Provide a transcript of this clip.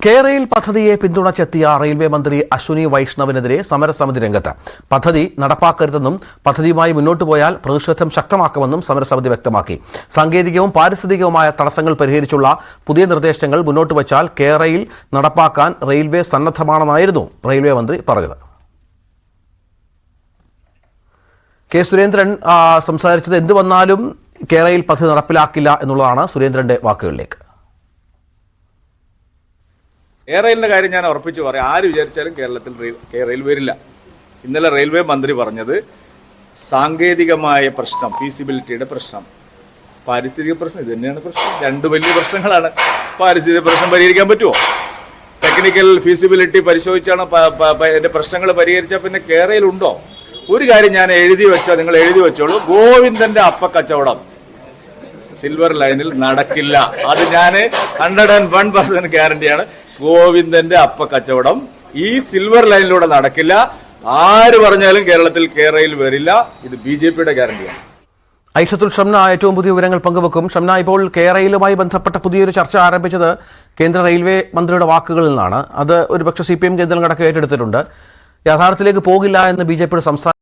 കേരയിൽ പദ്ധതിയെ പിന്തുണച്ചെത്തിയ റെയിൽവേ മന്ത്രി അശ്വിനി വൈഷ്ണവിനെതിരെ സമരസമിതി രംഗത്ത്. പദ്ധതി നടപ്പാക്കരുതെന്നും പദ്ധതിയുമായി മുന്നോട്ടു പോയാൽ പ്രതിഷേധം ശക്തമാക്കുമെന്നും സമരസമിതി വ്യക്തമാക്കി. സാങ്കേതികവും പാരിസ്ഥിതികവുമായ തടസ്സങ്ങൾ പരിഹരിച്ചുള്ള പുതിയ നിർദ്ദേശങ്ങൾ മുന്നോട്ട് വച്ചാൽ കേരയിൽ നടപ്പാക്കാൻ റെയിൽവേ സന്നദ്ധമാണെന്നായിരുന്നു റെയിൽവേ മന്ത്രി പറഞ്ഞത്. കെ സുരേന്ദ്രൻ സംസാരിച്ചത് എന്തു വന്നാലും കേരയിൽ പദ്ധതി നടപ്പിലാക്കില്ല എന്നുള്ളതാണ് സുരേന്ദ്രന്റെ വാക്കുകളിലേക്ക്. എയർറെയിലിന്റെ കാര്യം ഞാൻ ഉറപ്പിച്ചു പറയാം. ആര് വിചാരിച്ചാലും കേരളത്തിൽ റെയിൽ വരില്ല. ഇന്നലെ റെയിൽവേ മന്ത്രി പറഞ്ഞത് സാങ്കേതികമായ പ്രശ്നം, ഫീസിബിലിറ്റിയുടെ പ്രശ്നം, പാരിസ്ഥിതിക പ്രശ്നം, ഇത് തന്നെയാണ് പ്രശ്നം. രണ്ട് വലിയ പ്രശ്നങ്ങളാണ്. പാരിസ്ഥിതിക പ്രശ്നം പരിഹരിക്കാൻ പറ്റുമോ? ടെക്നിക്കൽ ഫീസിബിലിറ്റി പരിശോധിച്ചാണ് എന്റെ പ്രശ്നങ്ങൾ പരിഹരിച്ചാൽ പിന്നെ കേരളയിൽ ഉണ്ടോ? ഒരു കാര്യം ഞാൻ നിങ്ങൾ എഴുതി വെച്ചോളൂ. ഗോവിന്ദന്റെ അപ്പക്കച്ചവടം സിൽവർ ലൈനിൽ നടക്കില്ല. അത് ഞാൻ 101% ഗ്യാരണ്ടിയാണ്. ഗോവിന്ദന്റെ അപ്പക്കച്ചവടം ഈ സിൽവർ ലൈനിലൂടെ നടക്കില്ല. ആര് പറഞ്ഞാലും കേരളത്തിൽ കേരയിൽ വരില്ല. ഇത് BJPയുടെ ഗ്യാരണ്ടിയാണ്. ഐഷത്തുൽ ഷംന ഏറ്റവും പുതിയ വിവരങ്ങൾ പങ്കുവെക്കും. ഷംന, ഇപ്പോൾ കേരളയിലുമായി ബന്ധപ്പെട്ട പുതിയൊരു ചർച്ച ആരംഭിച്ചത് കേന്ദ്ര റെയിൽവേ മന്ത്രിയുടെ വാക്കുകളിൽ നിന്നാണ്. അത് ഒരുപക്ഷെ CPM കേന്ദ്രം അടക്കം ഏറ്റെടുത്തിട്ടുണ്ട്. യാഥാർത്ഥ്യത്തിലേക്ക് പോകില്ല എന്ന് BJPയുടെ സംസ്ഥാന